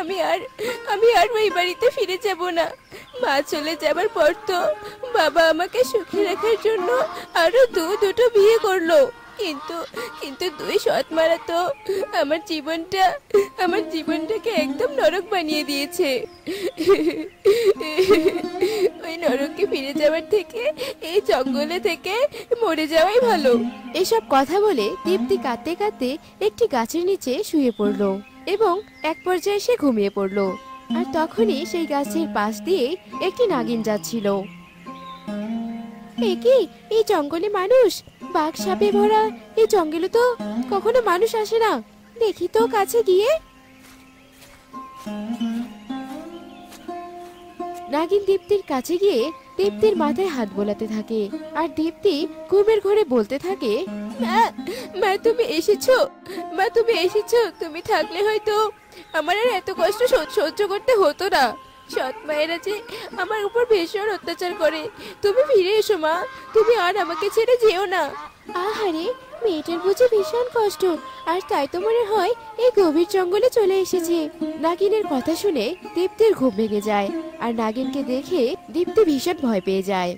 আমি আর আমি আর ওই বাড়িতে ফিরে যাব না। মা চলে যাবার পর তো বাবা আমাকে সুখে রাখার জন্য আরো দুটো বিয়ে করলো, কিন্তু কিন্তু দুই সৎ মারা তো আমার জীবনটাকে একদম নরক বানিয়ে দিয়েছে। ওই নরকে ফিরে যাওয়ার থেকে এই জঙ্গলে থেকে মরে যাওয়াই ভালো। এসব কথা বলে দীপ্তি কাঁদতে কাঁদতে একটি গাছের নিচে শুয়ে পড়ল এবং এক পর্যায়ে সে ঘুমিয়ে পড়ল। আর তখনই সেই গাছের পাশ দিয়ে একটি নাগিন যাচ্ছিল। কি এই জঙ্গলে মানুষ? বাঘ সাপে ভরা এই জঙ্গলে তো কখনো মানুষ আসে না। দেখি তো কাছে গিয়ে। নাগিন দীপ্তির কাছে গিয়ে দীপ্তির মাথায় হাত বোলাতে থাকে আর দীপ্তি ঘুমের ঘোরে বলতে থাকে, মা তুমি এসেছো, মা তুমি এসেছো। তুমি থাকলে হয়তো আমার আর এত কষ্ট সহ্য করতে হতো না। সৎ মায়েরা যে আমার উপর ভীষণ অত্যাচার করে। তুমি ফিরে এসো মা, তুমি আর আমাকে ছেড়ে যেও না। আহারে, মেয়েটার বুঝি ভীষণ কষ্ট, আর তাই তো মনে হয় এই গভীর জঙ্গলে চলে এসেছে। নাগিনের কথা শুনে দীপ্তির ঘুম ভেঙে যায় আর নাগিনকে দেখে দীপ্তি ভীষণ ভয় পেয়ে যায়।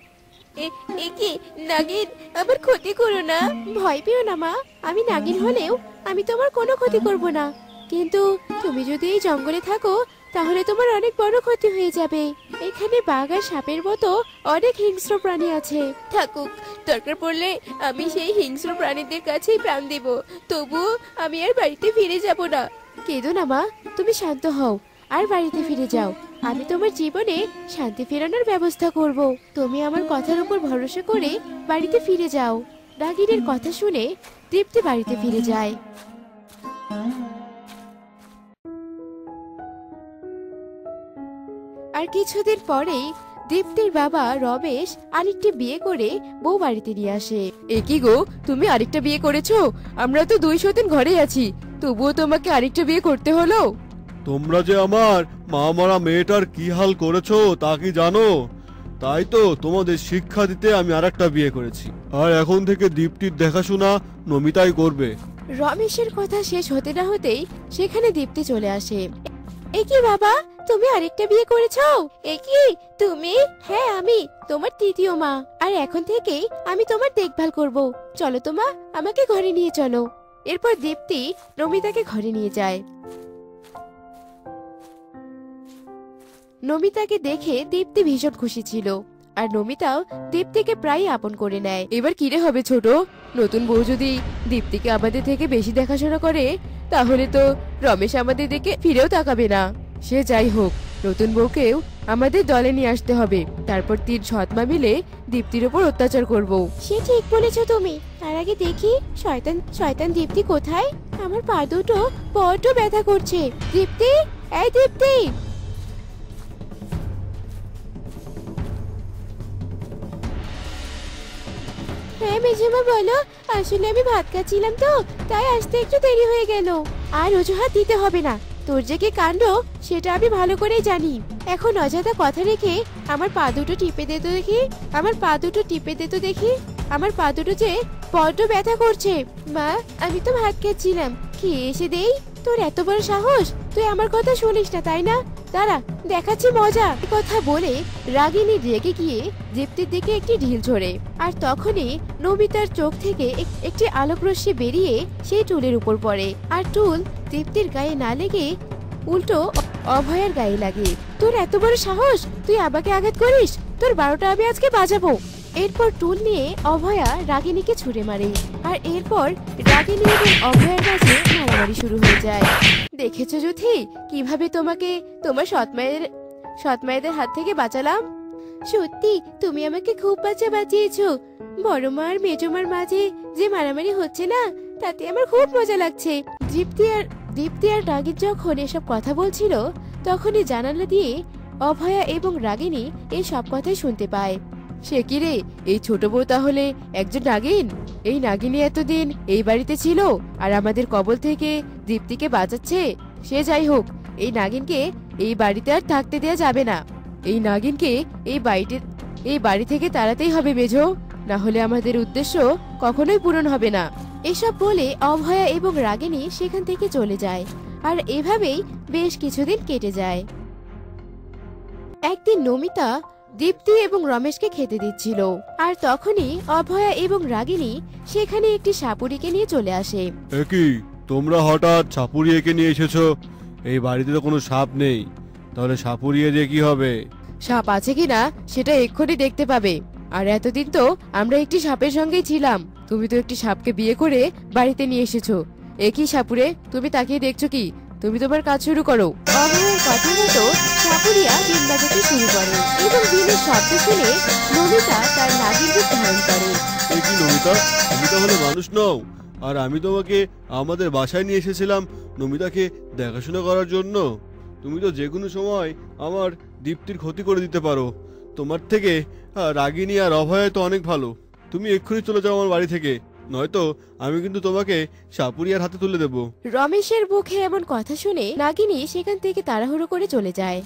এ কি নাগিন, আমার ক্ষতি করো না। ভয় পেও না মা, আমি নাগিন হলেও আমি তোমার কোনো ক্ষতি করব না। কিন্তু তুমি যদি এই জঙ্গলে থাকো তাহলে তোমার অনেক বড় ক্ষতি হয়ে যাবে। এখানে বাঘ আর সাপের মতো অনেক হিংস্র প্রাণী আছে। থাকুক, দরকার পড়লে আমি সেই হিংস্র প্রাণীদের কাছেই প্রাণ দেব, তবু আমি আর বাড়িতে ফিরে যাব না। কেঁদো না মা, তুমি শান্ত হও আর বাড়িতে ফিরে যাও। আমি তোমার জীবনে শান্তি ফেরানোর ব্যবস্থা করব। তুমি আমার কথার উপর ভরসা করে বাড়িতে ফিরে যাও। নাগিনের কথা শুনে দীপ্তি বাড়িতে ফিরে যায়। আর কিছুদিন পরেই দীপ্তির বাবা রমেশ আরেকটি বিয়ে করে বউ বাড়িতে নিয়ে আসে। এ কি গো, তুমি আরেকটা বিয়ে করেছো? আমরা তো 200 দিন ঘরেই আছি, তবুও তোমাকে আরেকটা বিয়ে করতে হলো? তোমরা যে আমার মা মরা মেয়েটার কি হাল করেছো তা কি জানো? তাই তো তোমাদের শিক্ষা দিতে আমি আরেকটা বিয়ে করেছি, আর এখন থেকে দীপ্তির দেখাশোনা নমিতাই করবে। রমেশের কথা শেষ হতে না হতেই সেখানে দীপ্তি চলে আসে। এ কি বাবা, তুমি আরেকটা বিয়ে করেছো? এ কি তুমি? হ্যাঁ, আমি তোমার তৃতীয় মা, আর এখন থেকেই আমি তোমার দেখভাল করব। চলো তো মা, আমাকে ঘরে নিয়ে চলো। এরপর দীপ্তি নমিতাকে ঘরে নিয়ে যায়। নমিতাকে দেখে দীপ্তি ভীষণ খুশি ছিল, আর নমিতাও দীপ্তিকে প্রায় আপন করে নেয়। এবার কিরে হবে ছোট, নতুন বউ যদি দীপ্তিকে আমাদের থেকে বেশি দেখাশোনা করে তাহলে তো রমেশ আমাদের দিকে ফিরেও তাকাবে না। সে যাই হোক, নতুন বউকেও আমাদের দলে নিয়ে আসতে হবে, তারপর 3 সৎমা মিলে দীপ্তির উপর অত্যাচার করব। সে ঠিক বলেছো তুমি। তার আগে দেখি শয়তান শয়তান দীপ্তি কোথায়। আমার পা দুটো বড্ড ব্যথা করছে। দীপ্তি, এই দীপ্তি। হ্যাঁ মেজমা বলো, আসলে আমি ভাত খাচ্ছিলাম তো, তাই আসতে একটু দেরি হয়ে গেল। আর অজুহাত দিতে হবে না, তোর যে কি কাণ্ড সেটা আমি ভালো করেই জানি। এখন অযথা কথা রেখে আমার পা দুটো টিপে দে তো দেখি। আমার পা দুটো টিপে দে তো দেখি। আমার পা দুটো যে বড্ড ব্যথা করছে। মা, আমি তো ভাত খাচ্ছিলাম, খেয়ে এসে দেই। তোর এত বড় সাহস, তুই আমার কথা শুনিস না তাই না? দাঁড়া, দেখাচ্ছি মজা। কথা বলে রাগিনী রেগে গিয়ে দীপ্তির দিকে একটি ঢিল ছোড়ে, আর তখনই নমিতার চোখ থেকে একটি আলোক রশ্মি বেরিয়ে সেই টুলের উপর পড়ে। আর টুল দীপ্তির গায়ে না লেগে উল্টো অভয়ার গায়ে লাগে। তোর এত বড় সাহস, তুই আমাকে আঘাত করিস? তোর 12টা আমি আজকে বাজাবো। এরপর টুল নিয়ে অভয়া রাগিনীকে ছুঁড়ে মারে, আর এরপর রাগিনী এবং অভয়ার মাঝে মারামারি শুরু হয়ে যায়। দেখেছো যুথি, কিভাবে তোমাকে তোমার সৎমায়েদের হাত থেকে বাঁচালাম? সত্যি তুমি আমাকে খুব বাঁচিয়েছো। বড় মা আর মেজো মার মাঝে যে মারামারি হচ্ছে না, তাতে আমার খুব মজা লাগছে। দীপ্তি আর রাগিনী যখন এসব কথা বলছিল, তখনই জানালা দিয়ে অভয়া এবং রাগিনী এই সব কথাই শুনতে পায়। সে কি রে, এই ছোট বউ তাহলে একজন নাগিন? এই নাগিনী এতদিন এই বাড়িতে ছিল আর আমাদের কবল থেকে দীপ্তিকে বাঁচাচ্ছে। সে যাই হোক, এই নাগিনকে এই বাড়িতে আর থাকতে দেয়া যাবে না। এই নাগিনকে এই বাড়ি থেকে তাড়াতেই হবে মেজো। না হলে আমাদের উদ্দেশ্য কখনোই পূরণ হবে না। এসব বলে অভয়া এবং রাগিনী সেখান থেকে চলে যায়। আর এভাবেই বেশ কিছুদিন কেটে যায়। একদিন নমিতা দীপ্তি এবং রমেশকে খেতে দিচ্ছিল, আর তখনই অভয়া এবং রাগিনী সেখানে একটি সাপুরিকে নিয়ে চলে আসে। কি তোমরা হঠাৎ সাপুরিয়াকে নিয়ে এসেছো? এই বাড়িতে তো কোনো সাপ নেই, তাহলে সাপুরিয়া দিয়ে কি হবে? সাপ আছে কিনা সেটা এক্ষুনি দেখতে পাবে। আর এতদিন তো আমরা একটি সাপের সঙ্গেই ছিলাম, তুমি তো একটি সাপকে বিয়ে করে বাড়িতে নিয়ে এসেছো। একই সাপুরে তুমি তাকিয়ে দেখছো কি? তুমি তোমার কাজ শুরু করো। অভয়ের কথা মতো সাপুরিয়া দিন বাজাতে শুরু করে এবং দিনের শব্দ শুনে নমিতা তার নাগিন রূপ ধারণ করে। এই কি নমিতা, তুমি তাহলে মানুষ নও? আর আমি তোমাকে আমাদের বাসায় নিয়ে এসেছিলাম নমিতাকে দেখাশোনা করার জন্য। তুমি তো যে কোনো সময় আমার দীপ্তির ক্ষতি করে দিতে পারো। তোমার থেকে রাগিনী আর অভয় তো অনেক ভালো। তুমি এক্ষুনি চলে যাও আমার বাড়ি থেকে, নয়তো আমি কিন্তু তোমাকে সাপুরিয়ার হাতে তুলে দেব। রমেশের মুখে এমন কথা শুনে নাগিনী সেখান থেকে তাড়াহুড়ো করে চলে যায়।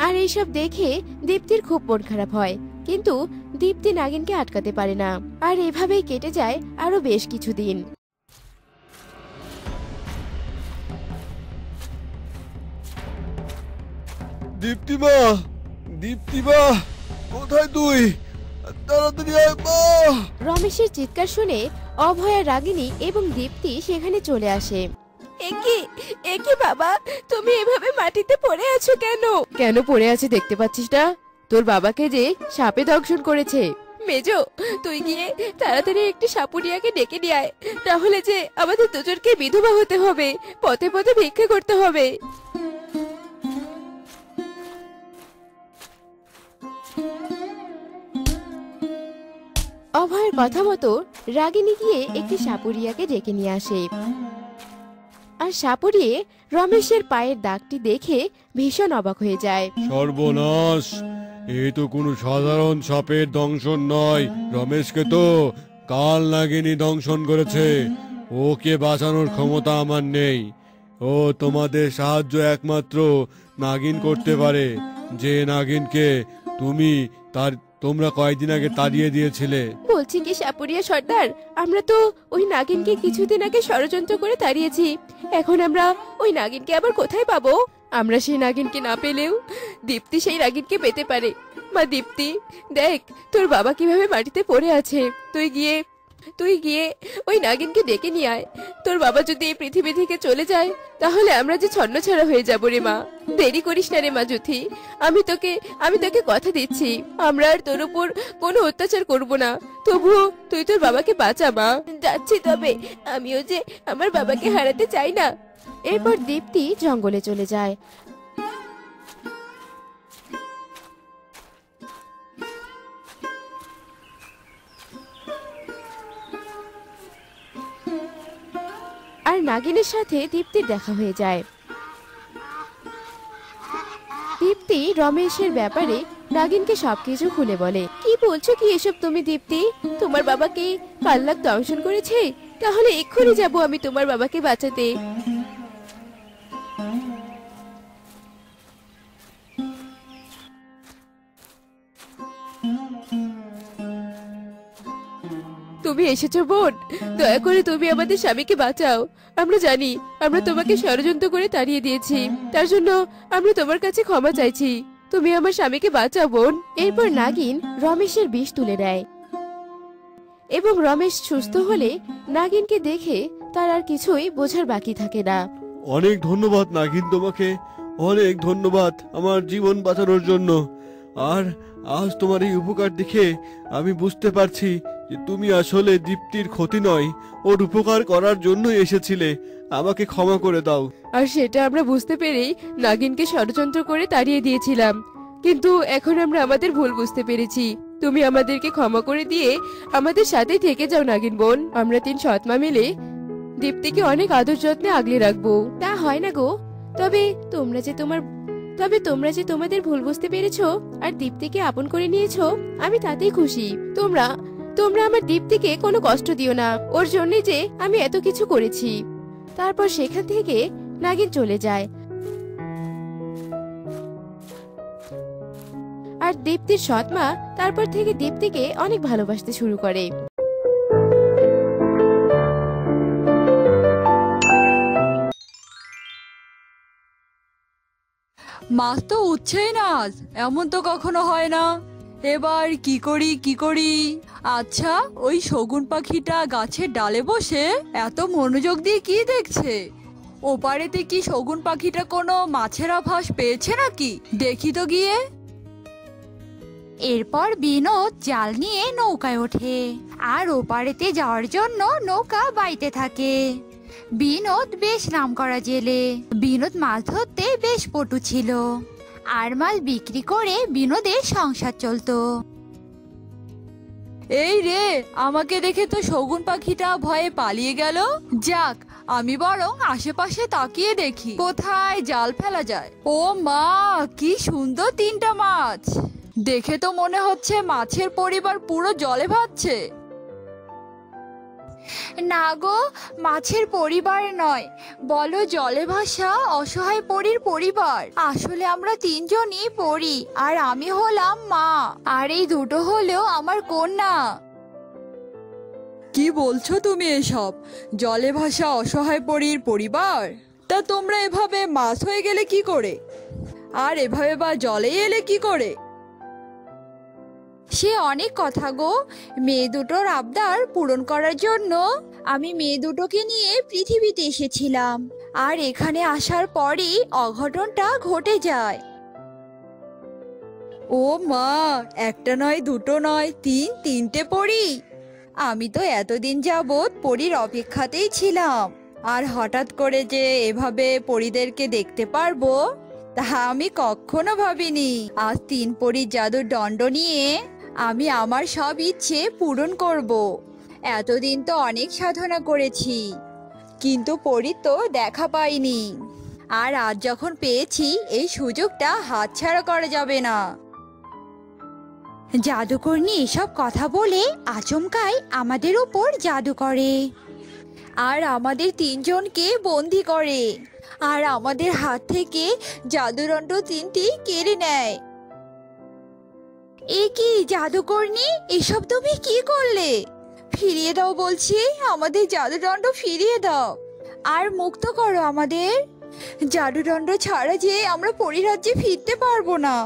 আর এইসব দেখে দীপ্তির খুব মন খারাপ হয়, কিন্তু দীপ্তি নাগিনকে আটকাতে পারে না। আর এভাবেই কেটে যায় আরো বেশ কিছুদিন। দীপ্তিমা, দীপ্তিমা, কোথায় তুই? তাড়াতাড়ি আয় মা। রমেশের চিৎকার শুনে অভয়া, রাগিনী এবং দীপ্তি সেখানে চলে আসে। একি বাবা, তুমি এভাবে মাটিতে পড়ে আছো কেন? কেন পড়ে আছে দেখতে পাচ্ছিস না? তোর বাবাকে যে সাপে দংশন করেছে। মেজো, তুই গিয়ে তাড়াতাড়ি একটি সাপুরিয়াকে ডেকে নিয়ে আয়, তাহলে যে আমাদের দুজনকে বিধবা হতে হবে, পথে পথে ভিক্ষা করতে হবে। অভয়ের কথা মতো রাগিনী গিয়ে একটি সাপুরিয়াকে ডেকে নিয়ে আসে। আর সাপুরিয়ে রমেশের পায়ের দাগটি দেখে ভীষণ অবাক হয়ে যায়। সর্বনাশ, এই তো কোনো সাধারণ সাপের দংশন নয়। রমেশকে তো কাল নাগিনী দংশন করেছে। ওকে বাঁচানোর ক্ষমতা আমার নেই। ও তোমাদের সাহায্য একমাত্র নাগিন করতে পারে, যে নাগিনকে তোমরা কয়েকদিন আগে তাড়িয়ে দিয়েছিলে। বলছি কি সাপুরিয়া সর্দার, আমরা তো ওই নাগিনকে কিছুদিন আগে ষড়যন্ত্র করে তাড়িয়েছি। এখন আমরা ওই নাগিনকে আবার কোথায় পাবো? আমরা সেই নাগিনকে না পেলেও দীপ্তি সেই নাগিনকে পেতে পারে। মা দীপ্তি, দেখ তোর বাবা কিভাবে মাটিতে পড়ে আছে। তুই গিয়ে ওই নাগিনকে ডেকে নিয়ে আয়। তোর বাবা যদি এই পৃথিবী থেকে চলে যায়, তাহলে আমরা যে ছন্নছাড়া হয়ে যাব রে মা। দেরি করিস না রে মা জ্যোতি, আমি তোকে কথা দিচ্ছি, আমরা আর তোর উপর কোনো অত্যাচার করব না। তবুও তুই তোর বাবাকে বাঁচা মা। যাচ্ছি, তবে আমিও যে আমার বাবাকে হারাতে চাই না। এরপর দীপ্তি জঙ্গলে চলে যায়। আর নাগিনের সাথে দীপ্তির দেখা হয়ে যায়। দীপ্তি রমেশের ব্যাপারে নাগিনকে সবকিছু খুলে বলে। কি বলছো কি এসব তুমি দীপ্তি? তোমার বাবাকে কাল্লাক দংশন করেছে? তাহলে এক্ষুনি যাব আমি তোমার বাবাকে বাঁচাতে। তুমি এসেছো বোন, দয়া করে তুমি আমাদের স্বামীকে বাঁচাও। আমরা জানি আমরা তোমাকে ষড়যন্ত্র করে তাড়িয়ে দিয়েছি, তার জন্য আমরা তোমার কাছে ক্ষমা চাইছি। তুমি আমার স্বামীকে বাঁচাও বোন। এরপর নাগিন রমেশের বিষ তুলে দেয় এবং রমেশ সুস্থ হলে নাগিনকে দেখে তার আর কিছুই বোঝার বাকি থাকে না। অনেক ধন্যবাদ নাগিন, তোমাকে অনেক ধন্যবাদ আমার জীবন বাঁচানোর জন্য। আর আজ তোমার এই উপকার দেখে আমি বুঝতে পারছি যে তুমি আসলে দীপ্তির ক্ষতি নয়, ওর উপকার করার জন্যই এসেছিলে। আমাকে ক্ষমা করে দাও। আর সেটা আমরা বুঝতে পেরেই নাগিনকে ষড়যন্ত্র করে তাড়িয়ে দিয়েছিলাম, কিন্তু এখন আমরা আমাদের ভুল বুঝতে পেরেছি। তুমি আমাদেরকে ক্ষমা করে দিয়ে আমাদের সাথে থেকে যাও নাগিন বোন। আমরা 3 সৎমা মিলে দীপ্তিকে অনেক আদর যত্নে আগলে রাখবো। তা হয় না গো, তবে তোমরা যে তোমাদের ভুল বুঝতে পেরেছো আর দীপ্তিকে আপন করে নিয়েছো, আমি তাতেই খুশি। তোমরা আমার দীপ্তিকে কোনো কষ্ট দিও না, ওর জন্য যে আমি এত কিছু করেছি। তারপর সেখান থেকে নাগিন চলে যায়। আর দীপ্তির সৎ মা তারপর থেকে দীপ্তিকে অনেক ভালোবাসতে শুরু করে। মাছ তো উঠছেই না আজ, এমন তো কখনো হয় না। এবার কি করি? আচ্ছা, ওই শগুন পাখিটা গাছের ডালে বসে এত মনোযোগ দিয়ে কি দেখছে? ওপারেতে কি শগুন পাখিটা কোনো মাছের আভাস পেয়েছে নাকি? দেখি তো গিয়ে। এরপর বিনোদ জাল নিয়ে নৌকায় ওঠে আর ওপারেতে যাওয়ার জন্য নৌকা বাইতে থাকে। বিনোদ বেশ নামকরা জেলে। বিনোদ মাছ ধরতে বেশ পটু ছিল আর মাছ বিক্রি করে বিনোদের সংসার চলতো। এই রে, আমাকে দেখে তো শগুন পাখিটা ভয়ে পালিয়ে গেল। যাক, আমি বরং আশেপাশে তাকিয়ে দেখি কোথায় জাল ফেলা যায়। ও মা, কি সুন্দর 3টা মাছ! দেখে তো মনে হচ্ছে মাছের পরিবার পুরো জলে ভাসছে। না গো, মাছের পরিবার নয়, বলো জলে ভাসা অসহায় পরীর পরিবার। আসলে আমরা 3জনই পরী আর আমি হলাম মা, আর এই দুটো হলো আমার কন্যা। কি বলছো তুমি এসব? জলে ভাসা অসহায় পরীর পরিবার? তা তোমরা এভাবে মাছ হয়ে গেলে কি করে? আর এভাবে বা জলে এলে কি করে? সে অনেক কথা গো। মেয়ে দুটোর আবদার পূরণ করার জন্য আমি মেয়ে দুটোকে নিয়ে পৃথিবীতে এসেছিলাম, আর এখানে আসার পরই অঘটনটা ঘটে যায়। ও মা, একটা নয়, দুটো নয়, 3টে পরী! আমি তো এতদিন যাবৎ পরীর অপেক্ষাতেই ছিলাম, আর হঠাৎ করে যে এভাবে পরীদেরকে দেখতে পারবো তা আমি কখনো ভাবিনি। আজ 3 পরীর জাদুর দণ্ড নিয়ে আমি আমার সব ইচ্ছে পূরণ করব। এতদিন তো অনেক সাধনা করেছি, কিন্তু পরীর তো দেখা পাইনি, আর আজ যখন পেয়েছি এই সুযোগটা হাতছাড়া করা যাবে না। জাদুকরনী এসব কথা বলে আচমকাই আমাদের উপর জাদু করে আর আমাদের 3জনকে বন্দি করে, আর আমাদের হাত থেকে জাদুদণ্ড 3টি কেড়ে নেয়। এ কি জাদুকরনী, এসব তুমি কি করলে? ফিরিয়ে দাও বলছি, আমাদের জাদুদণ্ড ফিরিয়ে দাও, আর মুক্ত করো আমাদের। জাদুদণ্ড ছাড়া যে আমরা পরিরাজ্যে ফিরতে পারবো না।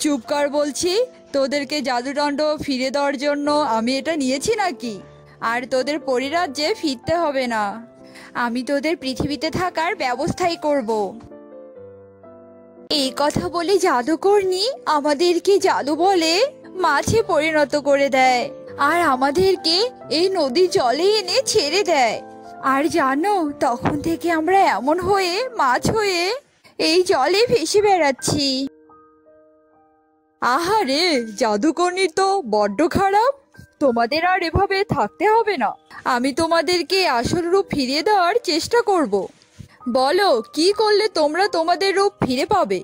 চুপ কর বলছি, তোদেরকে জাদুদণ্ড ফিরে দেওয়ার জন্য আমি এটা নিয়েছি নাকি? আর তোদের পরিরাজ্যে ফিরতে হবে না, আমি তোদের পৃথিবীতে থাকার ব্যবস্থাই করব। এই কথা বলে জাদুকরনী আমাদেরকে জাদু বলে মাছে পরিণত করে দেয়, আর আমাদেরকে এই নদীর জলে এনে ছেড়ে দেয়। আর জানো, তখন থেকে আমরা এমন হয়ে মাছ হয়ে এই জলে ভেসে বেড়াচ্ছি। আহারে, জাদুকরনী তো বড্ড খারাপ। তোমাদের আর এভাবে থাকতে হবে না, আমি তোমাদেরকে আসল রূপ ফিরিয়ে দেওয়ার চেষ্টা করব। বলো, কি করলে তোমরা তোমাদের রূপ ফিরে পাবে?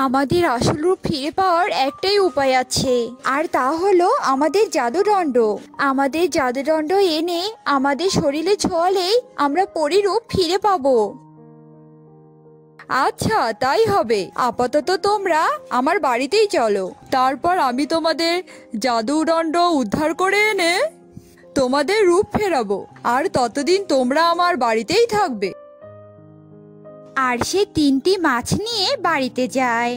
আমাদের আসল রূপ ফিরে পাওয়ার একটাই উপায় আছে, আর তা হলো আমাদের জাদুদণ্ড। আমাদের জাদুদণ্ড এনে আমাদের শরীরে ছোঁয়ালেই আমরা পরিরূপ ফিরে পাবো। আচ্ছা, তাই হবে। আপাতত তোমরা আমার বাড়িতেই চলো, তারপর আমি তোমাদের জাদুদণ্ড উদ্ধার করে এনে তোমাদের রূপ ফেরাবো, আর ততদিন তোমরা আমার বাড়িতেই থাকবে। আর সে 3টি মাছ নিয়ে বাড়িতে যায়।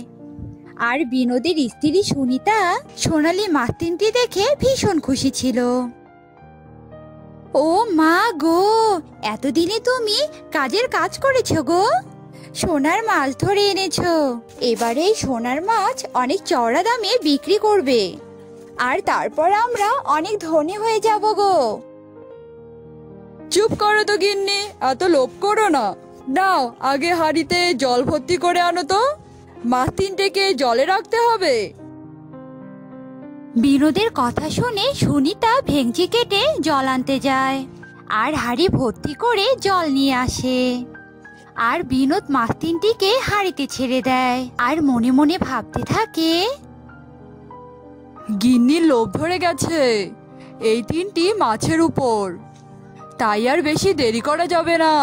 আর বিনোদের স্ত্রী সুনিতা সোনালী মাছ 3টি দেখে ভীষণ খুশি ছিল। ও মা গো, এতদিনে তুমি কাজের কাজ করেছো গো, সোনার মাছ ধরে এনেছো। এবারে এই সোনার মাছ অনেক চড়া দামে বিক্রি করবে, আর তারপর আমরা অনেক ধনী হয়ে যাব গো। চুপ করো তো গিন্নি, এত লোভ করো না। নাও, আগে হাঁড়িতে জল ভর্তি করে আনো তো, মাছ 3টেকে জলে রাখতে হবে। বিনোদের কথা শুনে সুনিতা ভেঙচি কেটে জল আনতে যায় আর হাঁড়ি ভর্তি করে জল নিয়ে আসে। আর বিনোদ মাছ 3টিকে হাঁড়িতে ছেড়ে দেয় আর মনে মনে ভাবতে থাকে, গিন্নির লোভ ধরে গেছে এই 3টি মাছের উপর, তাই আর বেশি দেরি করা যাবে না।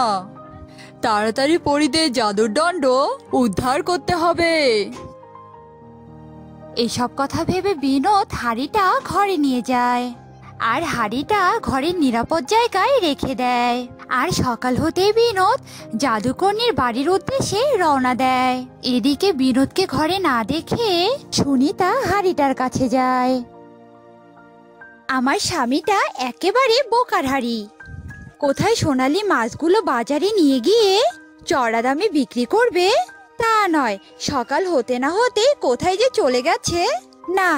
তাড়াতাড়ি পরীদের জাদুর দণ্ড উদ্ধার করতে হবে। এসব কথা ভেবে বিনোদ হাড়িটা ঘরে নিয়ে যায় আর হাড়িটা ঘরের নিরাপদ জায়গায় রেখে দেয়। আর সকাল হতেই বিনোদ জাদুকর্ণীর বাড়ির উদ্দেশ্যে রওনা দেয়। এদিকে বিনোদকে ঘরে না দেখে সুনিতা হাড়িটার কাছে যায়। আমার স্বামীটা একেবারে বোকার হাড়ি, কোথায় সোনালী মাছগুলো বাজারে নিয়ে গিয়ে চড়া দামে বিক্রি করবে তা নয়, সকাল হতে না হতে কোথায় যে চলে গেছে। না,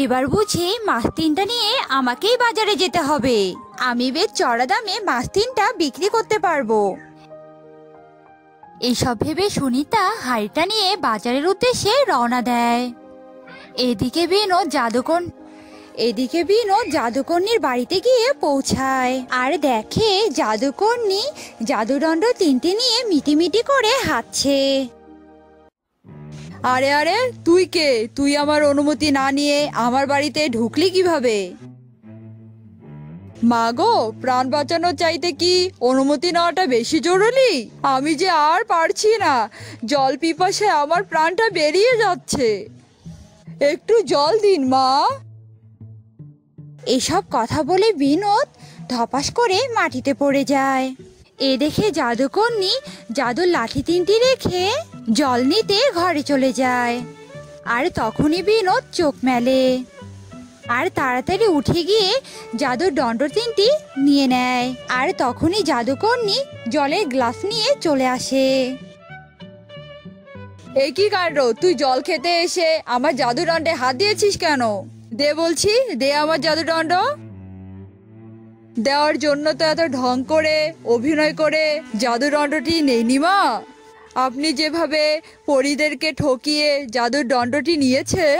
এবার বুঝি মাছ তিনটা নিয়ে আমাকেই বাজারে যেতে হবে। আমি বেশ চড়া দামে মাছ তিনটা বিক্রি করতে পারবো। এইসব ভেবে সুনিতা হাড়িটা নিয়ে বাজারের উদ্দেশ্যে রওনা দেয়। এদিকে বিনোদ জাদুকর্ণীর বাড়িতে গিয়ে পৌঁছায় আর দেখে জাদুকর্ণী জাদুদণ্ড তিনটে নিয়ে মিটিমিটি করে হাঁটছে। আরে আরে, তুই কে? তুই আমার অনুমতি না নিয়ে আমার বাড়িতে ঢুকলি কিভাবে? মা গো, প্রাণ বাঁচানোর চাইতে কি অনুমতি নেওয়াটা বেশি জরুরি? আমি যে আর পারছি না, জল পিপাসায় আমার প্রাণটা বেরিয়ে যাচ্ছে, একটু জল দিন মা। এসব কথা বলে বিনোদ ধপাস করে মাটিতে পড়ে যায়। এ দেখে জাদুকর্ণী জাদুর লাঠি তিনটি রেখে জল নিতে ঘরে চলে যায়। আর তখনই বিনোদ চোখ মেলে আর তাড়াতাড়ি উঠে গিয়ে জাদুর দণ্ড তিনটি নিয়ে নেয়। আর তখনই জাদুকর্ণী জলের গ্লাস নিয়ে চলে আসে। এ কি কাণ্ড, তুই জল খেতে এসে আমার জাদুদণ্ডে হাত দিয়েছিস কেন? দে বলছি, দে আমার জাদুদণ্ড। দেওয়ার জন্য তো এত ঢং করে অভিনয় করে জাদুদণ্ডটি নেইনি মা। আপনি যেভাবে পরীদেরকে ঠকিয়ে জাদুর দণ্ডটি নিয়েছেন,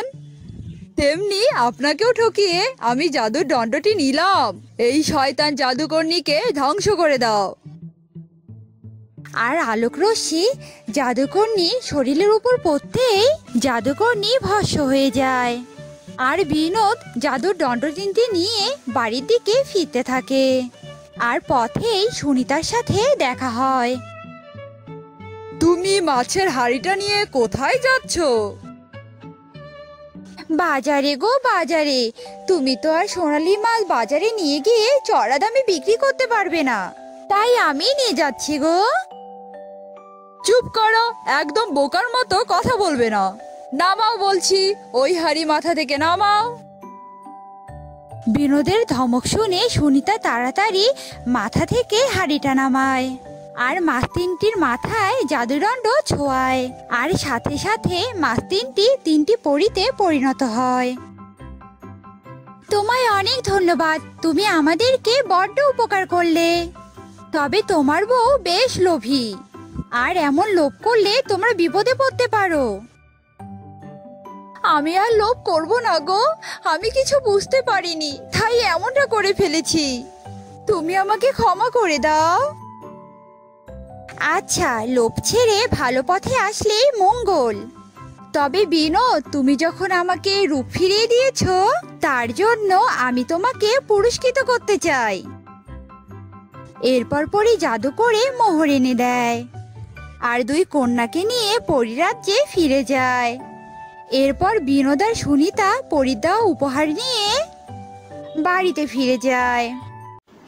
তেমনি আপনাকেও ঠকিয়ে আমি জাদুর দণ্ডটি নিলাম। এই শয়তান জাদুকর্ণীকে ধ্বংস করে দাও। আর আলোক রশ্মি জাদুকর্ণী শরীরের উপর পড়তেই জাদুকর্ণী ভস্ম হয়ে যায়। আর বিনোদ জাদুর দণ্ড তিনটি নিয়ে বাড়ির দিকে ফিরতে থাকে। আর পথেই সুনিতার সাথে দেখা হয়। তুমি মাছের হাড়িটা নিয়ে কোথায় যাচ্ছ? বাজারে গো, বাজারে। তুমি তো আর সোনালী মাছ বাজারে নিয়ে গিয়ে চড়া দামে বিক্রি করতে পারবে না, তাই আমি নিয়ে যাচ্ছি গো। চুপ করো, একদম বোকার মতো কথা বলবে না। নামাও বলছি, ওই হাড়ি মাথা থেকে নামাও। বিনোদের ধমক শুনে সুনিতা তাড়াতাড়ি মাথা থেকে হাড়িটা নামায় আর মাছ তিনটির মাথায় জাদুদণ্ড ছোঁয়ায়। আর সাথে সাথে মাছ তিনটি পরীতে পরিণত হয়। তোমায় অনেক ধন্যবাদ, তুমি আমাদেরকে বড্ড উপকার করলে। তবে তোমার বউ বেশ লোভী, আর এমন লোভ করলে তোমরা বিপদে পড়তে পারো। আমি আর লোভ করব না গো, আমি কিছু বুঝতে পারিনি, তাই এমনটা করে ফেলেছি। তুমি আমাকে ক্ষমা করে দাও। আচ্ছা, লোভ ছেড়ে ভালো পথে আসলেই মঙ্গল। তবে বিনোদ, তুমি যখন আমাকে রূপ ফিরিয়ে দিয়েছো, তার জন্য আমি তোমাকে পুরস্কৃত করতে চাই। এরপর পরী জাদু করে মোহর এনে দেয় আর দুই কন্যাকে নিয়ে পরীরাজ্যে ফিরে যায়। এরপর বিনোদ আর সুনিতা পরীর দেওয়া উপহার নিয়ে বাড়িতে ফিরে যায়।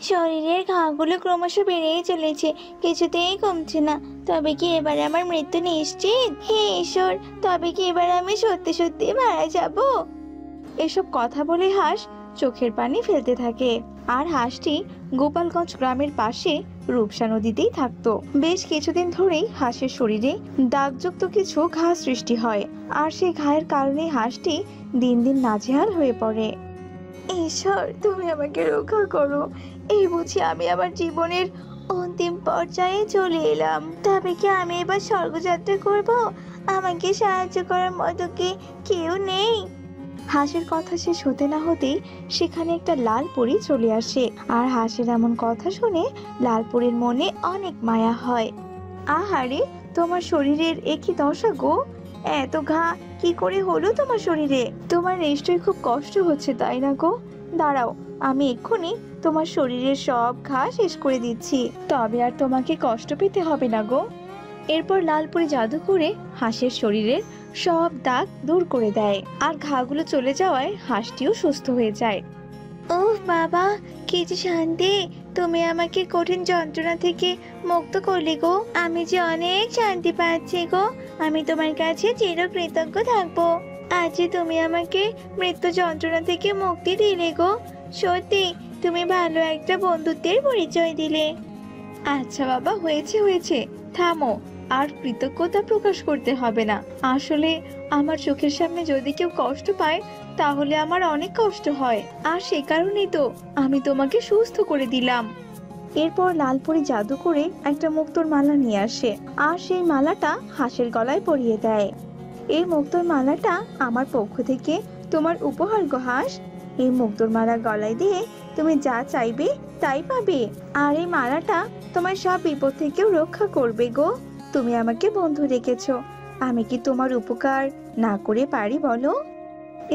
শরীরের ঘাগুলো ক্রমশ বেড়েই চলেছে, কিছুতেই কমছে না। তবে কি এবার আমার মৃত্যু নিশ্চিত? হে ঈশ্বর, তবে কি এবার আমি সত্যি সত্যি মারা যাব? এসব কথা বলে হাঁস চোখের পানি ফেলতে থাকে। আর হাঁসটি গোপালগঞ্জ গ্রামের পাশে রূপসা নদীতেই থাকতো। বেশ কিছুদিন ধরেই হাঁসের শরীরে দাগযুক্ত কিছু ঘা সৃষ্টি হয়, আর সেই ঘায়ের কারণে হাঁসটি দিন দিন নাজেহাল হয়ে পড়ে। ঈশ্বর, তুমি আমাকে রক্ষা করো। এই বুঝি আমি আমার জীবনের অন্তিম পর্যায়ে চলে এলাম। তবে কি আমি এবার স্বর্গযাত্রা করব? আমাকে সাহায্য করার মতো কি কেউ নেই? হাঁসের কথা শেষ হতে না হতেই সেখানে একটা লাল পরী চলে আসে। আর হাঁসের এমন কথা শুনে লাল পরীর মনে অনেক মায়া হয়। আহারে, তোমার শরীরের একই দশা গো, এত ঘা কি করে হলো তোমার শরীরে? তোমার নিশ্চয়ই খুব কষ্ট হচ্ছে, তাই না গো? দাঁড়াও, আমি এক্ষুনি তোমার শরীরের সব ঘা শেষ করে দিচ্ছি, তবে আর তোমাকে কষ্ট পেতে হবে না গো। এরপর লালপুরি জাদু করে হাঁসের শরীরের সব দাগ দূর করে দেয়, আর ঘাগুলো চলে যাওয়ায় হাঁসটিও সুস্থ হয়ে যায়। ওহ বাবা, কি যে শান্তি! তুমি আমাকে কঠিন যন্ত্রণা থেকে মুক্ত করলে গো। আমি যে অনেক শান্তি পাচ্ছি গো। আমি তোমার কাছে চিরকৃতজ্ঞ থাকবো। আজ যে তুমি আমাকে মৃত্যু যন্ত্রণা থেকে মুক্তি দিলে গো। সত্যি তুমি ভালো একটা বন্ধুত্বের পরিচয় দিলে। আচ্ছা বাবা, হয়েছে হয়েছে, থামো। আর কৃতজ্ঞতা প্রকাশ করতে হবে না। আসলে আমার চোখের সামনে যদি কেউ কষ্ট পায় তাহলে আমার অনেক কষ্ট হয়, আর সে কারণেই তো আমি তোমাকে সুস্থ করে দিলাম। এরপর লালপুরি জাদু করে একটা মুক্তোর মালা নিয়ে আসে, আর সেই মালাটা হাঁসের গলায় পরিয়ে দেয়। এই মুক্তোর মালাটা আমার পক্ষ থেকে তোমার উপহার গো হাঁস। এই মুক্তোর মালা গলায় দিয়ে তুমি যা চাইবে তাই পাবে, আর এই মালাটা তোমার সব বিপদ থেকেও রক্ষা করবে গো। তুমি আমাকে বন্ধু রেখেছো, আমি কি তোমার উপকার না করে পারি বলো?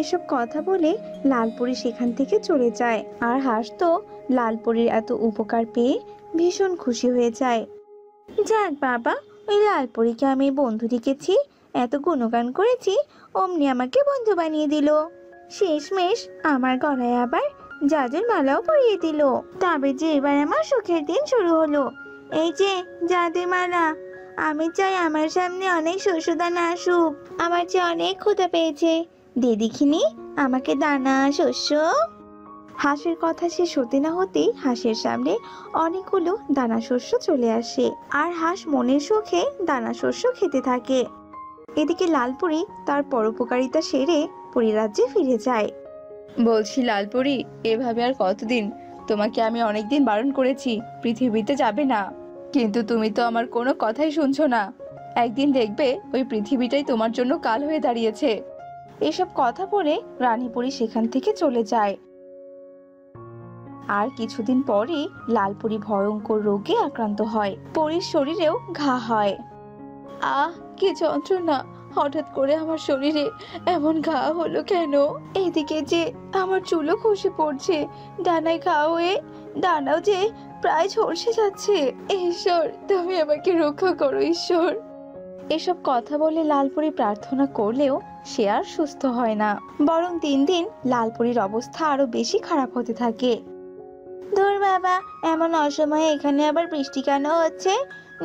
এসব কথা বলে লালপুরি সেখান থেকে চলে যায়, আর হাঁস তো লালপুরির এত উপকার পেয়ে ভীষণ খুশি হয়ে যায়। যাক বাবা, ওই লালপুরিকে আমি বন্ধু রেখেছি, এত গুণগান করেছি, অমনি আমাকে বন্ধু বানিয়ে দিল। শেষমেশ আমার গলায় আবার জাদুর মালাও পরিয়ে দিল। তবে যে এবার আমার সুখের দিন শুরু হলো। এই যে জাদুর মালা, আমি চাই আমার সামনে অনেক শস্যদানা আসুক। আমার যে অনেক ক্ষুধা পেয়েছে, দে দেখিনি আমাকে দানা শস্য। হাঁসের কথা শেষ হতে না হতেই হাঁসের সামনে অনেকগুলো দানা শস্য চলে আসে, আর হাঁস মনের সুখে দানা শস্য খেতে থাকে। এদিকে লালপুরি তার পরোপকারিতা সেরে পরিরাজ্যে ফিরে যায়। বলছি লালপরি, এভাবে আর কতদিন? তোমাকে আমি অনেকদিন বারণ করেছি পৃথিবীতে যাবে না, কিন্তু তুমি তো আমার কোনো কথাই শুনছো না। একদিন দেখবে ওই পৃথিবীটাই তোমার জন্য কাল হয়ে দাঁড়িয়েছে। এসব কথা বলে রানীপুরি সেখান থেকে চলে যায়। আর কিছুদিন পরে লালপুরি ভয়ঙ্কর রোগে আক্রান্ত হয়, পরীর শরীরেও ঘা হয়। আহ, কি যন্ত্রণা! হঠাৎ করে আমার শরীরে এমন ঘা হলো কেন? এদিকে যে আমার চুলও খসে পড়ছে, ডানায় ঘা হয়ে ডানাও যে প্রায় ঝলসে যাচ্ছে। ঈশ্বর, তুমি আমাকে রক্ষা করো ঈশ্বর। এসব কথা বলে লালপুরি প্রার্থনা করলেও সে আর সুস্থ হয় না, বরং দিন দিন লালপুরির অবস্থা আরো বেশি খারাপ হতে থাকে। দূর বাবা, এমন অসময়ে এখানে আবার বৃষ্টি কেন হচ্ছে?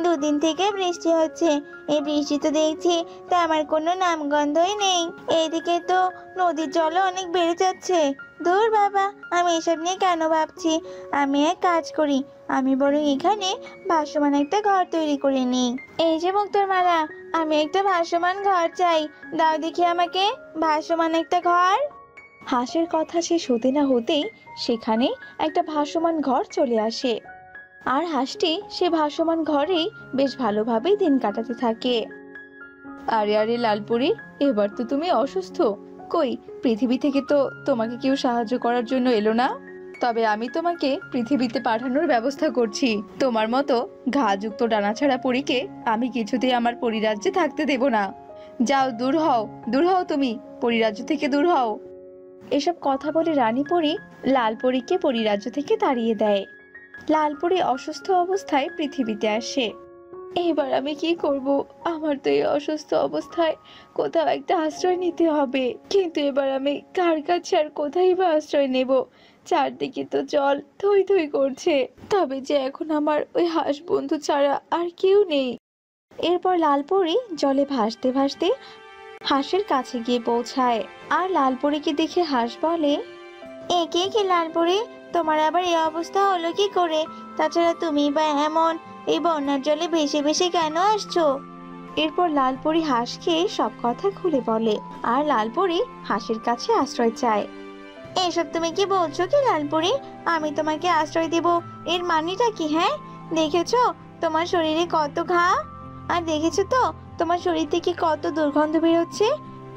দুদিন থেকে বৃষ্টি হচ্ছে, এই বৃষ্টি তো দেখছি তা আমার কোনো নামগন্ধই নেই। এইদিকে তো নদীর জলও অনেক বেড়ে যাচ্ছে। দূর বাবা, আমি এসব নিয়ে কেন ভাবছি? আমি এক কাজ করি, আমি বরং এখানে ভাসমান একটা ঘর তৈরি করে নিই। এই যে মুক্তোর মালা, আমি একটা ভাসমান ঘর চাই, দাও দেখি আমাকে ভাসমান একটা ঘর। হাঁসের কথা শেষ হতে না হতেই সেখানে একটা ভাসমান ঘর চলে আসে, আর হাঁসটি সে ভাসমান ঘরেই বেশ ভালোভাবেই দিন কাটাতে থাকে। আরে আরে লালপুরি, এবার তো তুমি অসুস্থ। কই, পৃথিবী থেকে তো তোমাকে কেউ সাহায্য করার জন্য এলো না। তবে আমি তোমাকে পৃথিবীতে পাঠানোর ব্যবস্থা করছি। তোমার মতো ঘাযুক্ত ডানাছাড়া পরীকে আমি কিছুতেই আমার পরিরাজ্যে থাকতে দেব না। যাও, দূর হও, দূর হও, তুমি পরিরাজ্য থেকে দূর হও। এসব কথা বলে রানীপরি লালপরীকে পরিরাজ্য থেকে তাড়িয়ে দেয়। লালপরি অসুস্থ অবস্থায় পৃথিবীতে আসে। এবার আমি কি করব? আমার তো এই অসুস্থ অবস্থায় কোথাও একটা আশ্রয় নিতে হবে, কিন্তু এবার আমি কার কাছে আর কোথায় বা আশ্রয় নেব? চারদিকে তো জল থই থই করছে, তবে যে এখন আমার ওই হাঁস বন্ধু ছাড়া আর কেউ নেই। এরপর লালপরি জলে ভাসতে ভাসতে হাঁসের কাছে গিয়ে পৌঁছায়, আর লালপরীকে দেখে হাঁস বলে, একে কি লালপরি, তোমার আবার এই অবস্থা হলো কি করে? তাছাড়া তুমি বা এমন এই বন্যার জলে ভেসে ভেসে কেন আসছো? এরপর লালপরি হাঁসকে সব কথা খুলে বলে, আর লালপরি হাঁসের কাছে আশ্রয় চায়। এসব তুমি কি বলছো কি লালপরি? আমি তোমাকে আশ্রয় দেব, এর মানেটা কি? হ্যাঁ, দেখেছো তোমার শরীরে কত ঘা, আর দেখেছো তো তোমার শরীর থেকে কত দুর্গন্ধ বেরোচ্ছে।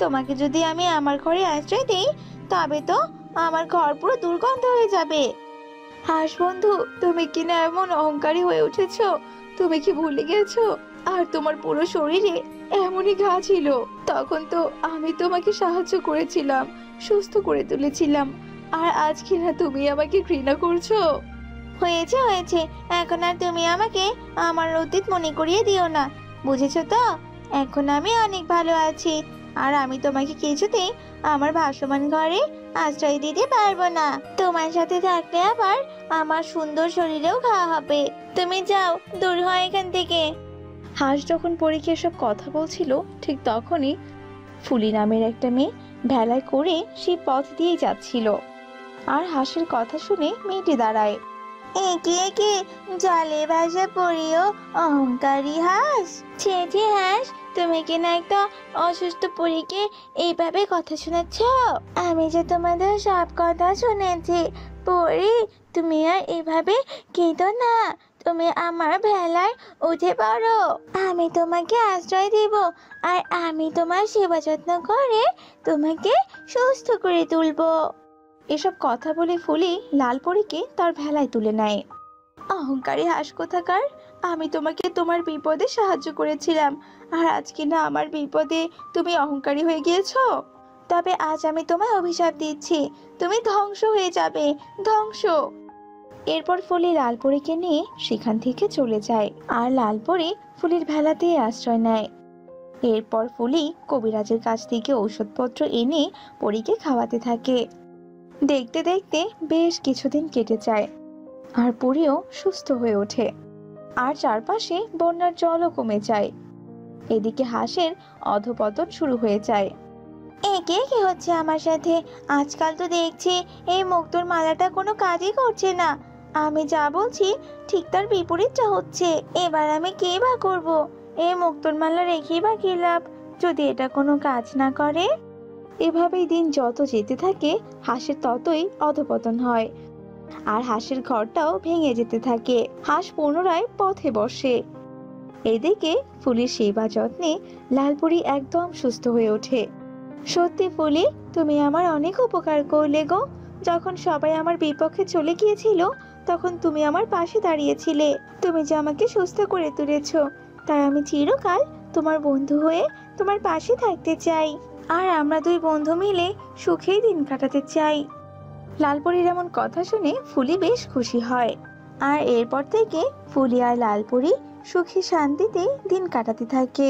তোমাকে যদি আমি আমার ঘরে আশ্রয় দিই তবে তো আমার ঘর পুরো দুর্গন্ধ হয়ে যাবে। হাঁস বন্ধু, তুমি কিনা এমন অহংকারী হয়ে উঠেছো? তুমি কি ভুলে গেছো আর তোমার পুরো শরীরে এমনই ঘা ছিল? তখন তো আমি তোমাকে সাহায্য করেছিলাম, সুস্থ করে তুলেছিলাম। আর আজ কিনা তুমি আমাকে ঘৃণা করছো। হয়েছে হয়েছে, এখন আর তুমি আমাকে আমার অতীত মনে করিয়ে দিও না, বুঝেছো তো? এখন আমি অনেক ভালো আছি, আর আমি তোমাকে কিছুতেই আমার ভাসমান ঘরে আশ্রয় দিতে পারবো না। তোমার সাথে থাকলে আবার আমার সুন্দর শরীরেও ঘা হবে। তুমি যাও, দূর হয় এখান থেকে। হাঁস যখন পরীকে এসব কথা বলছিল, ঠিক তখনই ফুলি নামের একটা মেয়ে ভেলায় করে সেই পথ দিয়ে যাচ্ছিল। আর হাঁসের কথা শুনে মেয়েটি দাঁড়ায়। একে একে জলে ভাসা পড়িও অহংকারী হাঁস। ছে ছে হাঁস, তুমি কিনা একটা অসুস্থ পরীকে এইভাবে কথা শোনাচ্ছ? আমি যে তোমাদের সব কথা শুনেছি। পরি, তুমি আর এভাবে কেঁদো না, তুমি আমার ভেলায় উঠে পড়ো। আমি তোমাকে আশ্রয় দিব, আর আমি তোমার সেবা যত্ন করে তোমাকে সুস্থ করে তুলবো। এসব কথা বলে ফুলি লালপরীকে তার ভেলায় তুলে নেয়। অহংকারী হাঁস কোথাকার, আমি তোমাকে তোমার বিপদে সাহায্য করেছিলাম, আর আজকে না আমার বিপদে তুমি অহংকারী হয়ে গিয়েছো। তবে আজ আমি তোমায় অভিশাপ দিচ্ছি, তুমি ধ্বংস হয়ে যাবে, ধ্বংস। এরপর ফুলি লালপরীকে নিয়ে সেখান থেকে চলে যায়, আর লালপরী ফুলির ভেলাতে আশ্রয় নেয়। এরপর ফুলি কবিরাজের কাছ থেকে ঔষধপত্র এনে পরীকে খাওয়াতে থাকে। দেখতে দেখতে বেশ কিছুদিন কেটে যায়, আর পরীও সুস্থ হয়ে ওঠে, আর চারপাশে বন্যার জলও কমে যায়। এদিকে হাঁসের অধপতন শুরু হয়ে যায়। একে কি হচ্ছে আমার সাথে? আজকাল তো দেখছি এই মুক্তোর মালাটা কোনো কাজই করছে না। আমি যা বলছি ঠিক তার বিপরীতটা হচ্ছে। এবার আমি কি বা করব? এই মুক্তোর মালা রেখেই বা কি লাভ, যদি এটা কোনো কাজ না করে? এভাবেই দিন যত যেতে থাকে হাঁসের ততই অধপতন হয়, আর হাঁসের ঘরটাও ভেঙে যেতে থাকে। হাঁস পুনরায় পথে বসে। এদিকে ফুলির সেবা যত্নে লালপরি একদম সুস্থ হয়ে ওঠে। সত্যি ফুলি, তুমি আমার অনেক উপকার করলে গো। যখন সবাই আমার বিপক্ষে চলে গিয়েছিল, তখন তুমি আমার পাশে দাঁড়িয়েছিলে। তুমি যে আমাকে সুস্থ করে তুলেছো, তাই আমি চিরকাল তোমার বন্ধু হয়ে তোমার পাশে থাকতে চাই, আর আমরা দুই বন্ধু মিলে সুখেই দিন কাটাতে চাই। লালপরির এমন কথা শুনে ফুলি বেশ খুশি হয়, আর এরপর থেকে ফুলি আর লালপরি সুখে শান্তিতে দিন কাটাতে থাকে।